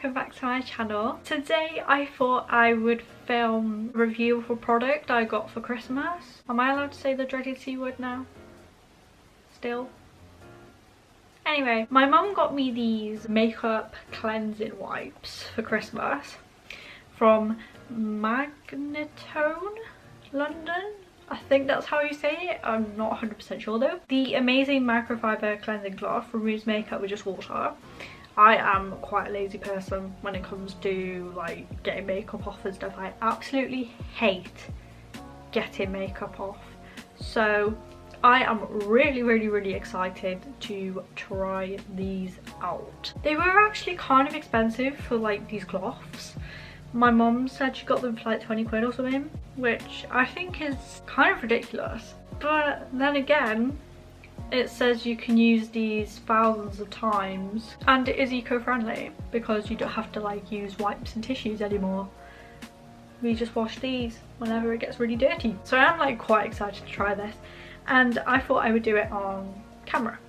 welcome back to my channel. Today I thought I would film a review of a product I got for Christmas. Am I allowed to say the dreaded C word now? Still? Anyway, my mum got me these makeup cleansing wipes for Christmas from Magnitone London. I think that's how you say it. I'm not 100% sure though. The amazing microfiber cleansing cloth removes makeup with just water. I am quite a lazy person when it comes to like getting makeup off and stuff. I absolutely hate getting makeup off. So I am really excited to try these out. They were actually kind of expensive for like these cloths. My mum said she got them for like 20 quid or something, which I think is kind of ridiculous. But then again, it says you can use these thousands of times and it is eco-friendly because you don't have to like use wipes and tissues anymore. We just wash these whenever it gets really dirty. So I am like quite excited to try this, and I thought I would do it on camera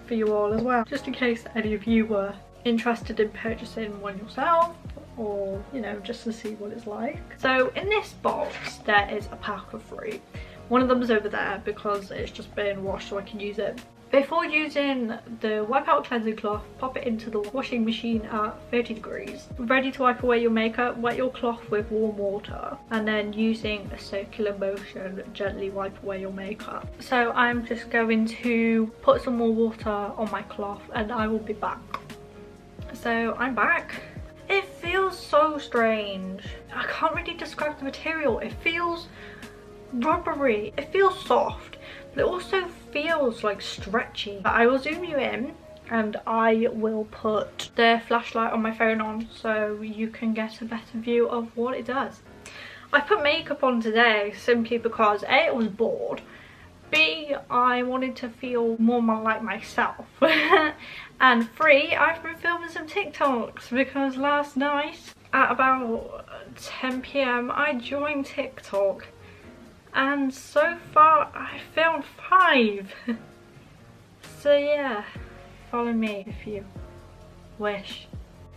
for you all as well, just in case any of you were interested in purchasing one yourself, or you know, just to see what it's like. So in this box there is a pack of 3. One of them is over there because it's just been washed so I can use it. Before using the wipe out cleansing cloth, pop it into the washing machine at 30 degrees. Ready to wipe away your makeup, wet your cloth with warm water and then using a circular motion gently wipe away your makeup. So I'm just going to put some more water on my cloth and I will be back. So I'm back. It feels so strange. I can't really describe the material. It feels rubbery. It feels soft, but it also feels like stretchy. I will zoom you in and I will put the flashlight on my phone on so you can get a better view of what it does. I put makeup on today simply because A, I was bored, B, I wanted to feel more like myself, and 3, I've been filming some TikToks because last night at about 10 PM I joined TikTok and so far I filmed 5. So yeah, follow me if you wish.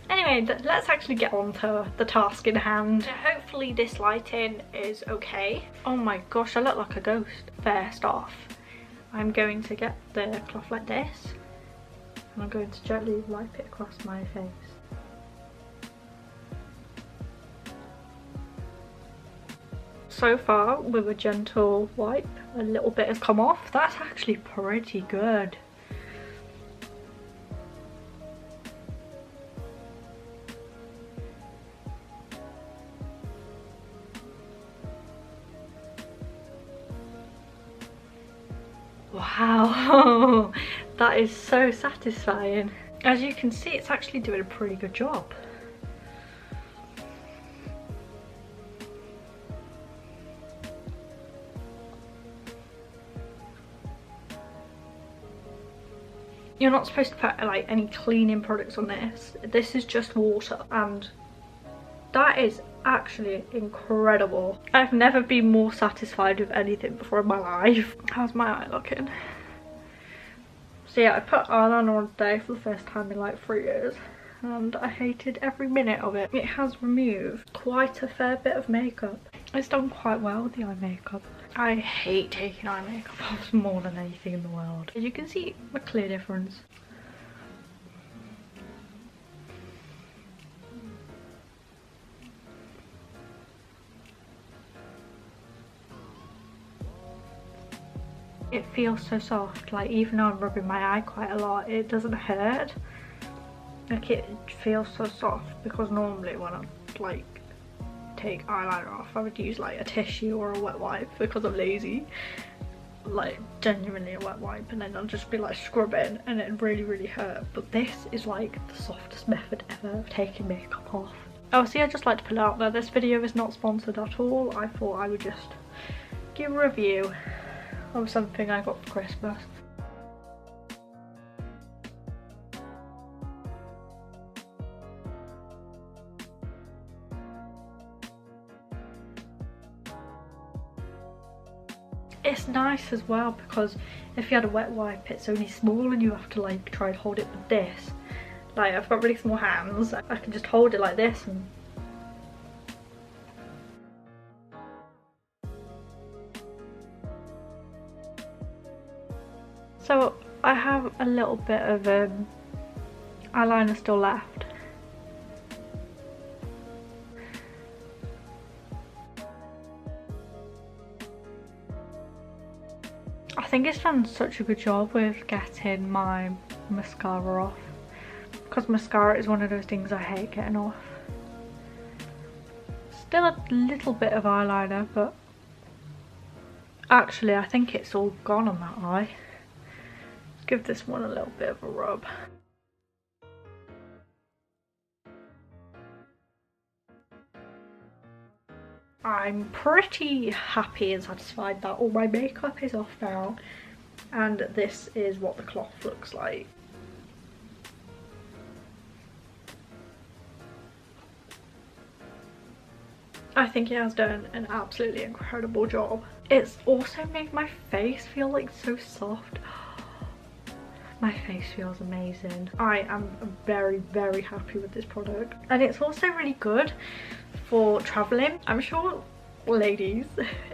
Anyway, let's actually get on to the task in hand. Hopefully this lighting is okay. Oh my gosh, I look like a ghost. First off, I'm going to get the cloth like this and I'm going to gently wipe it across my face. So far, with a gentle wipe, a little bit has come off. That's actually pretty good. Wow, that is so satisfying. As you can see, it's actually doing a pretty good job. You're not supposed to put like any cleaning products on this. This is just water and that is actually incredible. I've never been more satisfied with anything before in my life. How's my eye looking? So yeah, I put eyeliner on today for the first time in like 3 years and I hated every minute of it. It has removed quite a fair bit of makeup. It's done quite well with the eye makeup. I hate taking eye makeup off more than anything in the world. You can see a clear difference. It feels so soft, like even though I'm rubbing my eye quite a lot, it doesn't hurt. Like it feels so soft because normally when I like take eyeliner off I would use like a tissue or a wet wipe because I'm lazy. Like genuinely a wet wipe, and then I'll just be like scrubbing and it really hurt. But this is like the softest method ever of taking makeup off. Oh, see, I just like to put it out there, this video is not sponsored at all. I thought I would just give a review of something I got for Christmas. It's nice as well because if you had a wet wipe it's only small and you have to like try and hold it with this. Like, I've got really small hands. I can just hold it like this and so I have a little bit of eyeliner still left. I think it's done such a good job with getting my mascara off, because mascara is one of those things I hate getting off. Still a little bit of eyeliner, but actually I think it's all gone on that eye. Let's give this one a little bit of a rub. I'm pretty happy and satisfied that all my makeup is off now, and this is what the cloth looks like. I think it has done an absolutely incredible job. It's also made my face feel like so soft. My face feels amazing. I am very, very happy with this product, and it's also really good for traveling. I'm sure ladies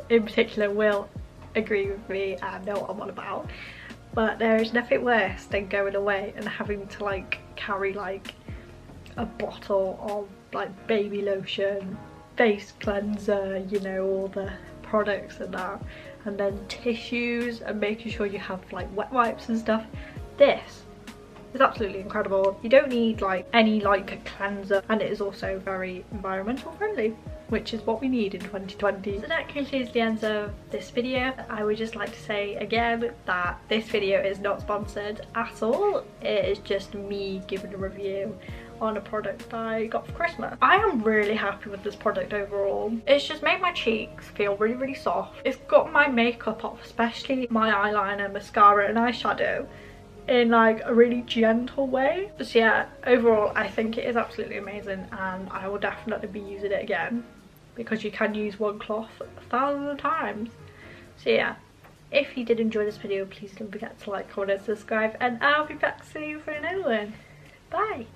in particular will agree with me and know what I'm on about, but there is nothing worse than going away and having to like carry like a bottle of like baby lotion, face cleanser, you know, all the products and that, and then tissues, and making sure you have like wet wipes and stuff. This is absolutely incredible. You don't need like any like cleanser, and it is also very environmental friendly, which is what we need in 2020. So that concludes the end of this video. I would just like to say again that this video is not sponsored at all. It is just me giving a review on a product I got for Christmas. I am really happy with this product overall. It's just made my cheeks feel really, really soft. It's got my makeup off, especially my eyeliner, mascara and eyeshadow, in like a really gentle way. So yeah, overall I think it is absolutely amazing, and I will definitely be using it again, because you can use one cloth 1,000 times. So yeah, if you did enjoy this video, please don't forget to like, comment and subscribe, and I'll be back soon for another one. Bye.